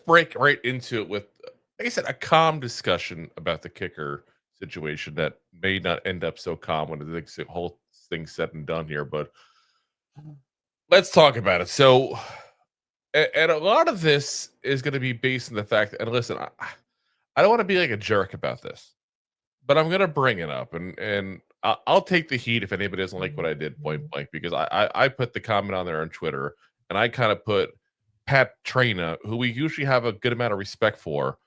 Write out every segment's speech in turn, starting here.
break right into it with, like I said, a calm discussion about the kicker situation that may not end up so calm when the whole thing's said and done here. But let's talk about it. So, and a lot of this is going to be based on the fact that, and listen, I don't want to be like a jerk about this, but I'm going to bring it up, and I'll take the heat if anybody doesn't like what I did point blank, because I put the comment on there on Twitter, and I kind of put Pat Traina, who we usually have a good amount of respect for.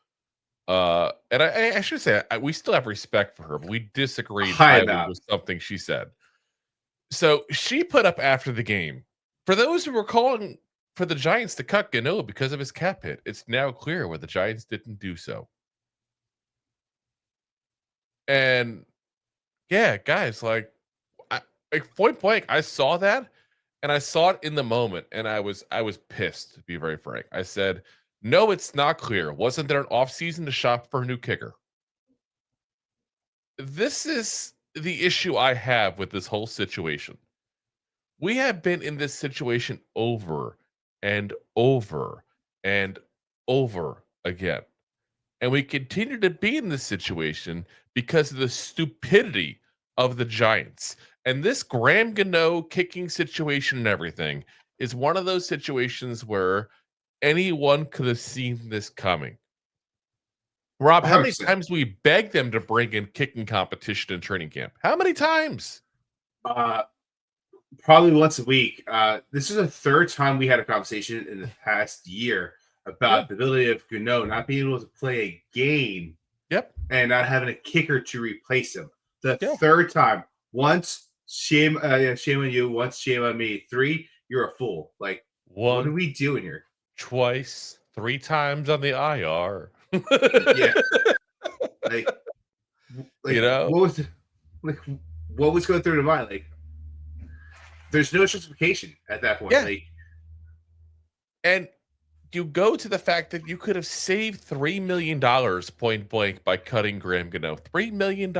And I should say we still have respect for her, but we disagreed High highly enough. with something she said. So she put up after the game, for those who were calling for the Giants to cut Gano because of his cap hit, it's now clear where the Giants didn't do so. And yeah, guys, like point blank, I saw that, and I saw it in the moment, and I was pissed, to be very frank. I said, no, it's not clear. Wasn't there an offseason to shop for a new kicker? This is the issue I have with this whole situation. We have been in this situation over and over and over again. And we continue to be in this situation because of the stupidity of the Giants. And this Graham Gano kicking situation and everything is one of those situations where anyone could have seen this coming. Rob, how many 100%. times we begged them to bring in kicking competition in training camp? How many times? Probably once a week. This is the third time we had a conversation in the past year about the ability of Gano not being able to play a game. Yep. And not having a kicker to replace him. The third time. Once, shame on you. Once, shame on me. 3, you're a fool. Like, what are we doing here? Twice, 3 times on the IR. Yeah. Like, you know, what was going through the mind? Like, there's no justification at that point. Yeah. Like, and you go to the fact that you could have saved $3 million point blank by cutting Graham Gano. $3 million.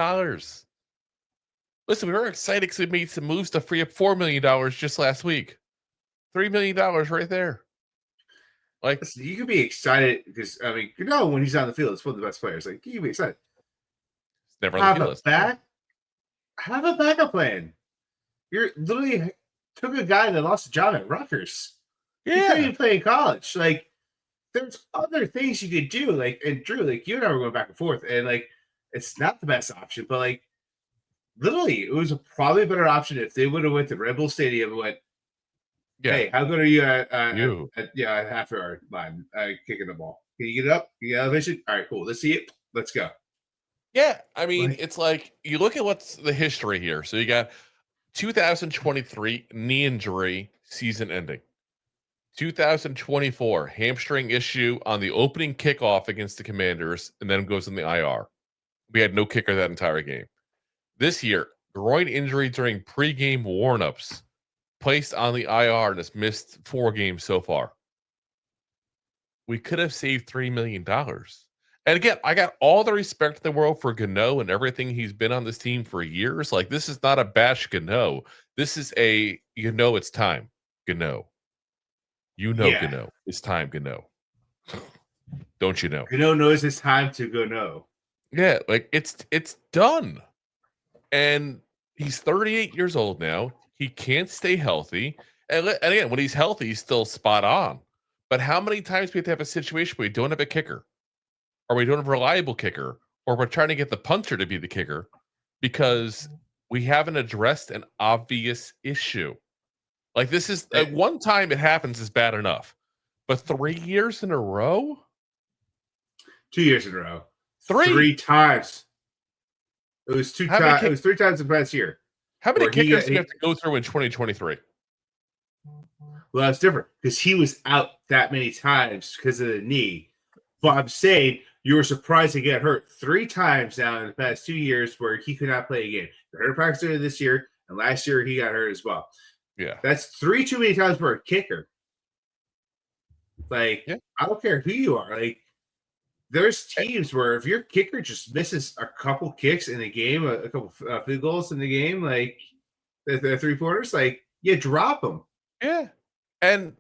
Listen, we were excited because we made some moves to free up $4 million just last week. $3 million right there. Like, listen, you can be excited because, I mean, Gano, when he's on the field, it's one of the best players. Like, you can be excited. Never on the field. Have a backup plan. You're literally took a guy that lost a job at Rutgers. Yeah. He couldn't even play in college. Like, there's other things you could do. Like, and Drew, like, you and I were going back and forth, and like, it's not the best option, but like, literally, it was probably a better option if they would have went to Red Bull Stadium and went, hey, how good are you at half-yard line kicking the ball? Can you get it up? Can you get elevation? All right, cool. Let's see it. Let's go. Yeah, I mean, it's like you look at what's the history here. So you got 2023 knee injury, season ending. 2024 hamstring issue on the opening kickoff against the Commanders, and then goes in the IR. We had no kicker that entire game. This year, groin injury during pregame warmups, placed on the IR and has missed 4 games so far. We could have saved $3 million. And again, I got all the respect in the world for Gano and everything he's been on this team for years. Like, this is not a bash Gano. This is it's time, Gano. Gano. It's time, Gano. Don't you know? Gano knows it's time to go no. Yeah, like it's done. And he's 38 years old now. He can't stay healthy. And again, when he's healthy, he's still spot on. But how many times do we have to have a situation where we don't have a kicker? Or we don't have a reliable kicker? Or we're trying to get the punter to be the kicker because we haven't addressed an obvious issue. Like, this is one time it happens is bad enough. But 3 years in a row? 2 years in a row. 3 times. It was 2 times. It was 3 times in the past year. How many kickers do we have to go through in 2023? Well, that's different because he was out that many times because of the knee. But I'm saying you were surprised to get hurt 3 times now in the past 2 years where he could not play a game. He hurt practice this year, and last year he got hurt as well. Yeah. That's 3 too many times for a kicker. Like, I don't care who you are. Like, there's teams where if your kicker just misses a couple kicks in a game, a couple field goals in the game, like the 3-pointers, like, you drop them. Yeah. And,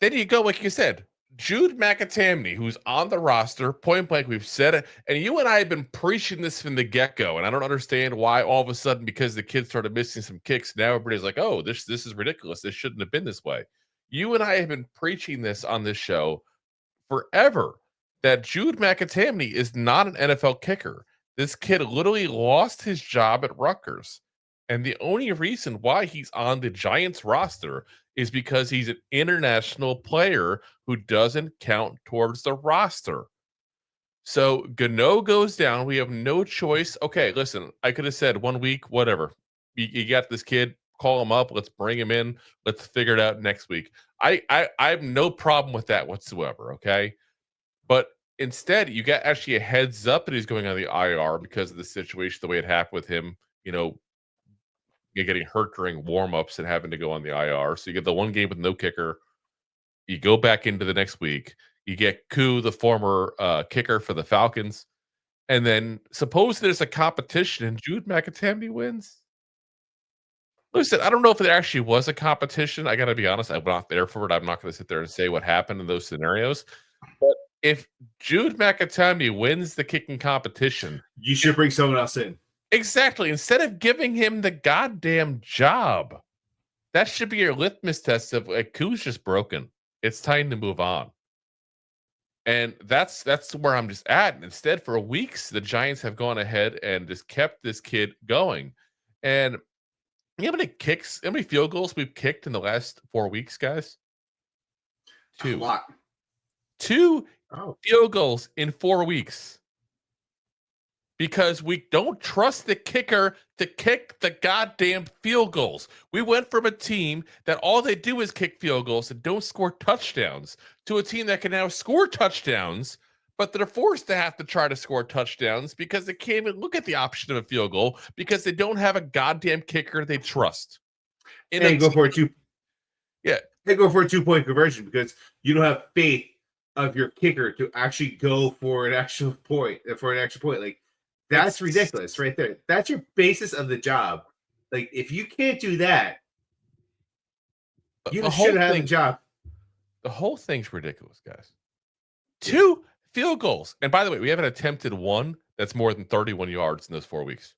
then you go, like you said, Jude McAtamney, who's on the roster, point blank, we've said it, and you and I have been preaching this from the get-go, and I don't understand why all of a sudden, because the kid started missing some kicks, now everybody's like, oh, this is ridiculous. This shouldn't have been this way. You and I have been preaching this on this show forever, that Jude McAtamney is not an NFL kicker. This kid literally lost his job at Rutgers. And the only reason why he's on the Giants roster is because he's an international player who doesn't count towards the roster. So Gano goes down. We have no choice. Okay, listen, I could have said 1 week, whatever. You got this kid, call him up. Let's bring him in. Let's figure it out next week. I have no problem with that whatsoever. Okay. But instead, you get actually a heads up that he's going on the IR because of the situation, the way it happened with him, getting hurt during warmups and having to go on the IR. So you get the one game with no kicker. You go back into the next week. You get Koo, the former kicker for the Falcons. And then suppose there's a competition and Jude McAtamney wins. Listen, I don't know if there actually was a competition. I got to be honest. I'm not there for it. I'm not going to sit there and say what happened in those scenarios. But if Jude McAtamney wins the kicking competition, you should bring someone else in. Exactly. Instead of giving him the goddamn job, that should be your litmus test of like, Koo's just broken. It's time to move on. And that's where I'm just at. And instead, for weeks, the Giants have gone ahead and just kept this kid going. And you know how many field goals we've kicked in the last 4 weeks, guys? 2. A lot. 2 field goals in 4 weeks. Because we don't trust the kicker to kick the goddamn field goals. We went from a team that all they do is kick field goals and don't score touchdowns to a team that can now score touchdowns, but they're forced to have to try to score touchdowns because they can't even look at the option of a field goal because they don't have a goddamn kicker they trust. And go for a 2. Yeah. They go for a 2-point conversion because you don't have faith of your kicker to actually go for an extra point. Like, that's ridiculous right there. That's your basis of the job. Like, if you can't do that, you shouldn't have a job. The whole thing's ridiculous, guys. 2 field goals. And by the way, we haven't attempted one that's more than 31 yards in those 4 weeks.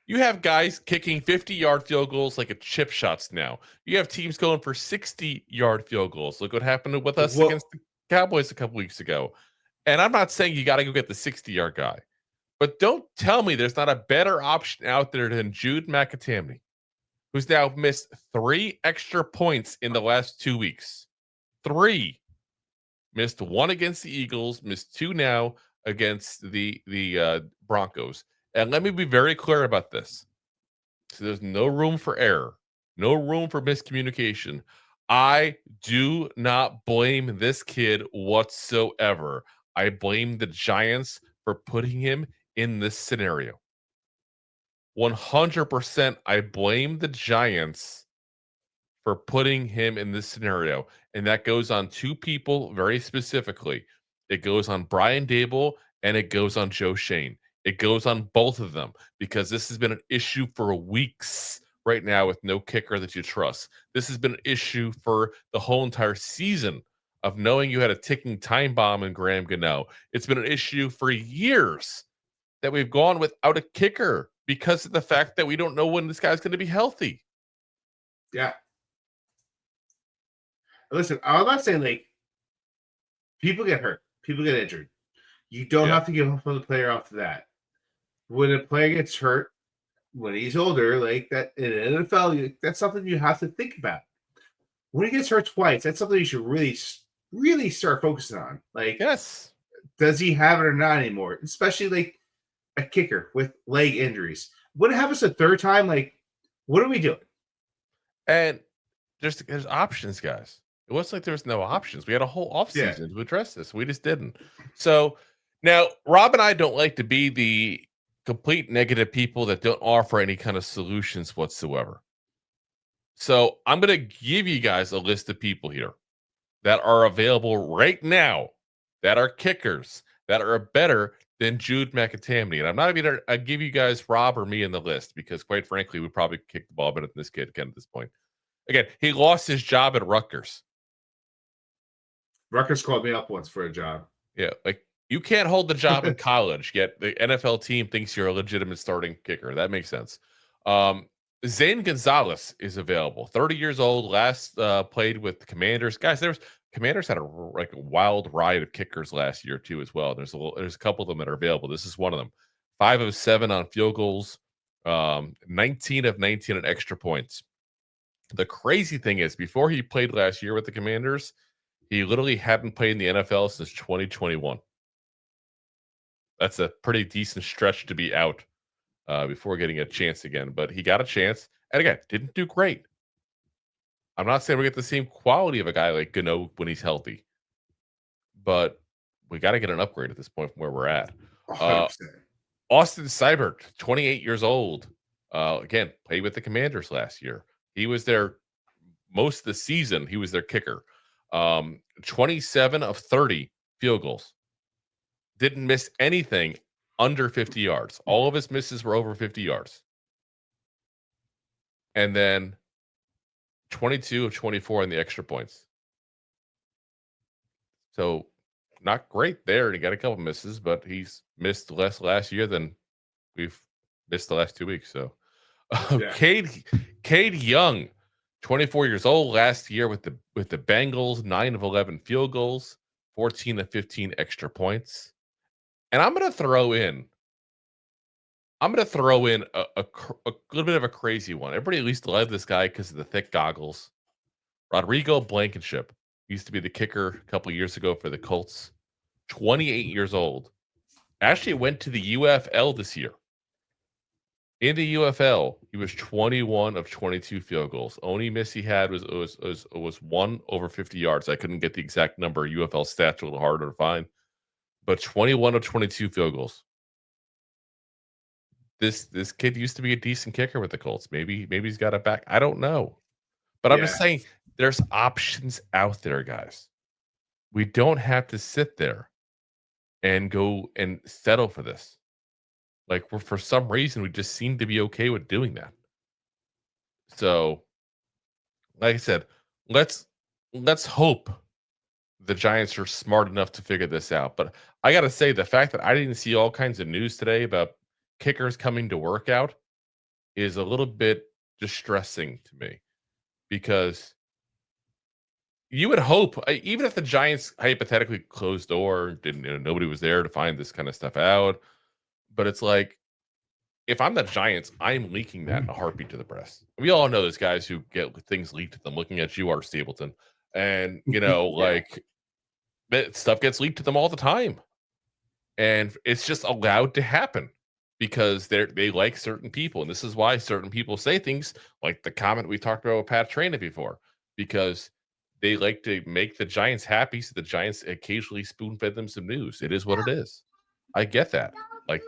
You have guys kicking 50-yard field goals like a chip shots now. You have teams going for 60-yard field goals. Look what happened with us against the Cowboys a couple weeks ago. And I'm not saying you got to go get the 60-yard guy. But don't tell me there's not a better option out there than Jude McAtamney, who's now missed 3 extra points in the last 2 weeks. 3. Missed 1 against the Eagles, missed 2 now against the Broncos. And let me be very clear about this. So there's no room for error, no room for miscommunication. I do not blame this kid whatsoever. I blame the Giants for putting him in this scenario. 100% I blame the Giants for putting him in this scenario. And that goes on 2 people very specifically. It goes on Brian Daboll and it goes on Joe Schoen. It goes on both of them because this has been an issue for weeks right now with no kicker that you trust. This has been an issue for the whole entire season of knowing you had a ticking time bomb in Graham Gano. It's been an issue for years that we've gone without a kicker because of the fact that we don't know when this guy's going to be healthy. Yeah. Listen, I'm not saying like people get hurt, people get injured. You don't have to give up on the player off of that. When a player gets hurt, when he's older, like that in the NFL, that's something you have to think about. When he gets hurt twice, that's something you should really start focusing on. Like, yes, does he have it or not anymore? Especially like a kicker with leg injuries. When it happens a third time, like, what are we doing? And there's options, guys. It wasn't like there was no options. We had a whole offseason to address this. We just didn't. So now Rob and I don't like to be the complete negative people that don't offer any kind of solutions whatsoever. So I'm going to give you guys a list of people here that are available right now that are kickers that are better than Jude McAtamney. And I'm not even going to give you guys Rob or me in the list because, quite frankly, we probably kicked the ball better than this kid can at this point. Again, he lost his job at Rutgers. Rutgers called me up once for a job. Yeah, like you can't hold the job in college, yet the NFL team thinks you're a legitimate starting kicker. That makes sense. Zane Gonzalez is available. 30 years old. Last played with the Commanders. Guys, Commanders had a wild ride of kickers last year too, as well. There's a couple of them that are available. This is one of them. 5 of 7 on field goals. 19 of 19 on extra points. The crazy thing is, before he played last year with the Commanders, he literally hadn't played in the NFL since 2021. That's a pretty decent stretch to be out before getting a chance again. But he got a chance, and again, didn't do great. I'm not saying we get the same quality of a guy like Gano when he's healthy, but we got to get an upgrade at this point from where we're at. 100%. Austin Seibert, 28 years old. Again, played with the Commanders last year. He was there most of the season. He was their kicker. 27 of 30 field goals. Didn't miss anything under 50 yards. All of his misses were over 50 yards. And then 22 of 24 on the extra points. So not great there. He got a couple misses, but he's missed less last year than we've missed the last 2 weeks. So Yeah. Cade Young, 24 years old, last year with the Bengals, 9 of 11 field goals, 14 of 15 extra points. And I'm going to throw in a little bit of a crazy one. Everybody at least loved this guy because of the thick goggles. Rodrigo Blankenship used to be the kicker a couple years ago for the Colts. 28 years old. Actually went to the UFL this year. In the UFL, he was 21 of 22 field goals. Only miss he had was 1 over 50 yards. I couldn't get the exact number. UFL stats are a little harder to find. But 21 of 22 field goals. This kid used to be a decent kicker with the Colts. Maybe he's got it back. I don't know. But I'm just saying there's options out there, guys. We don't have to sit there and go and settle for this. Like for some reason, we just seem to be okay with doing that. So, like I said, let's hope the Giants are smart enough to figure this out. But I got to say, the fact that I didn't see all kinds of news today about kickers coming to work out is a little bit distressing to me, because you would hope, even if the Giants hypothetically closed door, didn't, nobody was there to find this kind of stuff out. But it's like, if I'm the Giants, I'm leaking that in a heartbeat to the press. We all know those guys who get things leaked to them. Looking at you, Art Stapleton, and like that stuff gets leaked to them all the time, and it's just allowed to happen because they like certain people, and this is why certain people say things like the comment we talked about with Pat Traina before, because they like to make the Giants happy, so the Giants occasionally spoon-fed them some news. It is what it is. I get that. Like,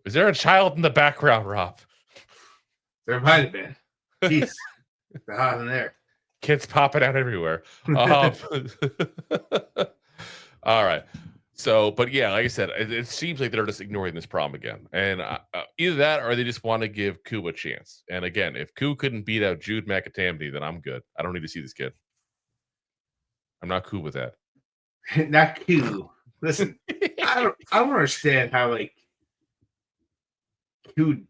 is there a child in the background, Rob? There might have been. Jeez, they're hot in there. Kids popping out everywhere. All right. So, but yeah, like I said, it seems like they're just ignoring this problem again. And either that or they just want to give Koo a chance. And again, if Koo couldn't beat out Jude McAtamney, then I'm good. I don't need to see this kid. I'm not cool with that. Not Koo. Listen, I don't understand how, like, Koo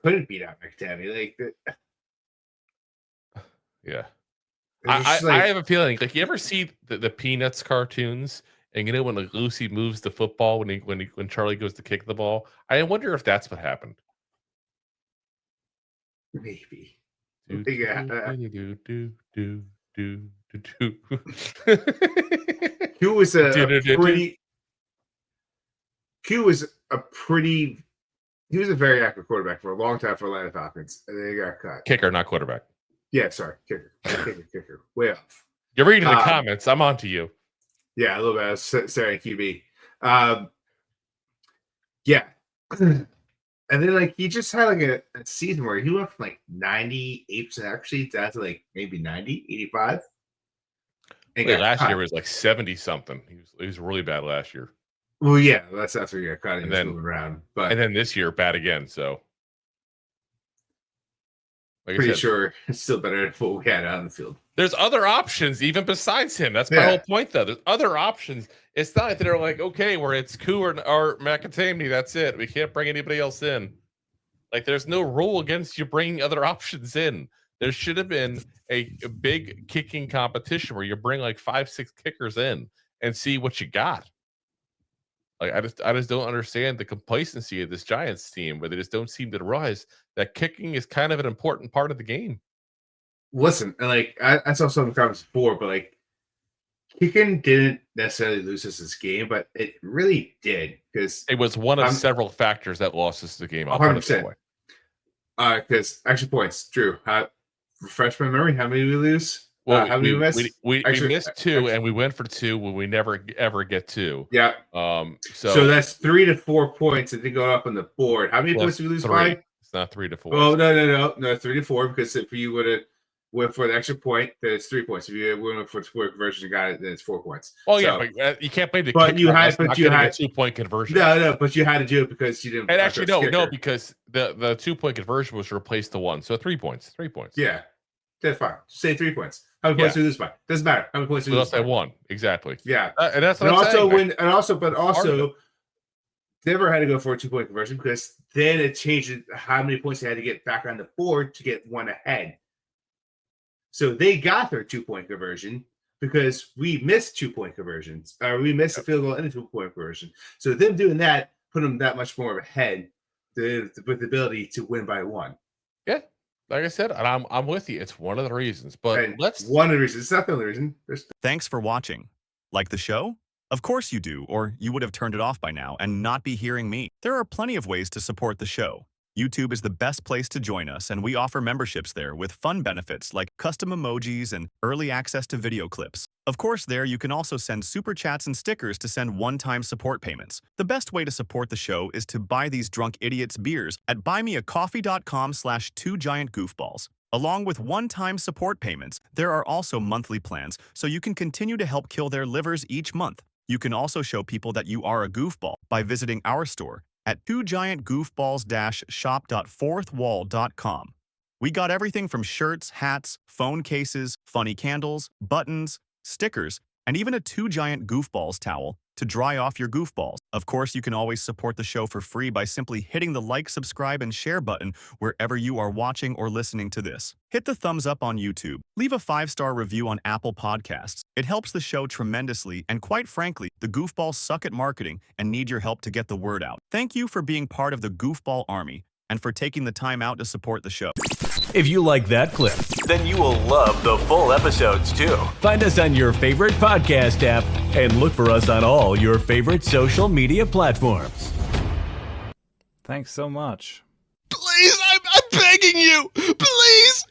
couldn't beat out McAtamney. Like, yeah. I have a feeling, like, you ever see the Peanuts cartoons? And when like Lucy moves the football when Charlie goes to kick the ball, I wonder if that's what happened. Maybe. Koo was he was a very active quarterback for a long time for Atlanta Falcons, and then he got cut. Kicker, not quarterback. Yeah, sorry, kicker. Way off. You're reading the comments. I'm on to you. Yeah, a little bit. I was staring at QB. Yeah. And then, like, he just had, like, a season where he went from, like, 98% actually down to, like, maybe 90, 85. Last year was, like, 70-something. He was really bad last year. Well, yeah, that's where he got cut. And then moving around. And then this year, bad again, so. Like Pretty I said, sure it's still better than what we had on the field. there's other options even besides him. That's my whole point, though. There's other options. It's not like they're like, okay, where it's Koo or McAtamney, that's it. We can't bring anybody else in. Like, there's no rule against you bringing other options in. There should have been a big kicking competition where you bring like 5-6 kickers in and see what you got. Like, I just don't understand the complacency of this Giants team, where they just don't seem to realize that kicking is kind of an important part of the game. Listen, like I saw some comments before, but like kicking didn't necessarily lose us this game, but it really did because It was one of several factors that lost us the game. I'll put it that way. Because extra points, Drew. Refresh my memory. How many did we lose? Well, how many we missed? We missed 2, and we went for 2 when we never ever get 2. Yeah. So that's 3 to 4 points that did go up on the board. How many points did we lose 3. by? It's not 3 to 4. Oh no, 3 to 4. Because if you would have went for the extra point, then it's 3 points. If you went for a conversion and got it, then it's 4 points. Oh yeah, but you can't play the. But you had a 2-point conversion. No, but you had to do it because you didn't. And actually, no, because the 2-point conversion was replaced to 1, so 3 points. 3 points. Yeah, that's fine. Say 3 points. How many points do we lose by? Doesn't matter. How many points do we lose by? 1, exactly. Yeah, and that's what I'm saying. Also, never had to go for a 2-point conversion because then it changed how many points they had to get back on the board to get one ahead. So they got their 2-point conversion because we missed 2-point conversions. We missed a field goal and a 2-point conversion. So them doing that put them that much more ahead with the ability to win by 1. Yeah, like I said, and I'm with you. It's one of the reasons, but one of the reasons. It's not the only reason. Thanks for watching. Like the show? Of course you do, or you would have turned it off by now and not be hearing me. There are plenty of ways to support the show. YouTube is the best place to join us, and we offer memberships there with fun benefits like custom emojis and early access to video clips. Of course, there you can also send super chats and stickers to send one-time support payments. The best way to support the show is to buy these drunk idiots beers at buymeacoffee.com/2giantgoofballs. Along with one-time support payments, there are also monthly plans, so you can continue to help kill their livers each month. You can also show people that you are a goofball by visiting our store at 2giantgoofballs-shop.fourthwall.com. We got everything from shirts, hats, phone cases, funny candles, buttons, stickers, and even a 2 Giant Goofballs towel to dry off your goofballs. Of course, you can always support the show for free by simply hitting the like, subscribe, and share button wherever you are watching or listening to this. Hit the thumbs up on YouTube. Leave a 5-star review on Apple Podcasts. It helps the show tremendously, and quite frankly, the goofballs suck at marketing and need your help to get the word out. Thank you for being part of the Goofball Army and for taking the time out to support the show. If you like that clip, then you will love the full episodes too. Find us on your favorite podcast app and look for us on all your favorite social media platforms. Thanks so much. Please, I'm begging you. Please.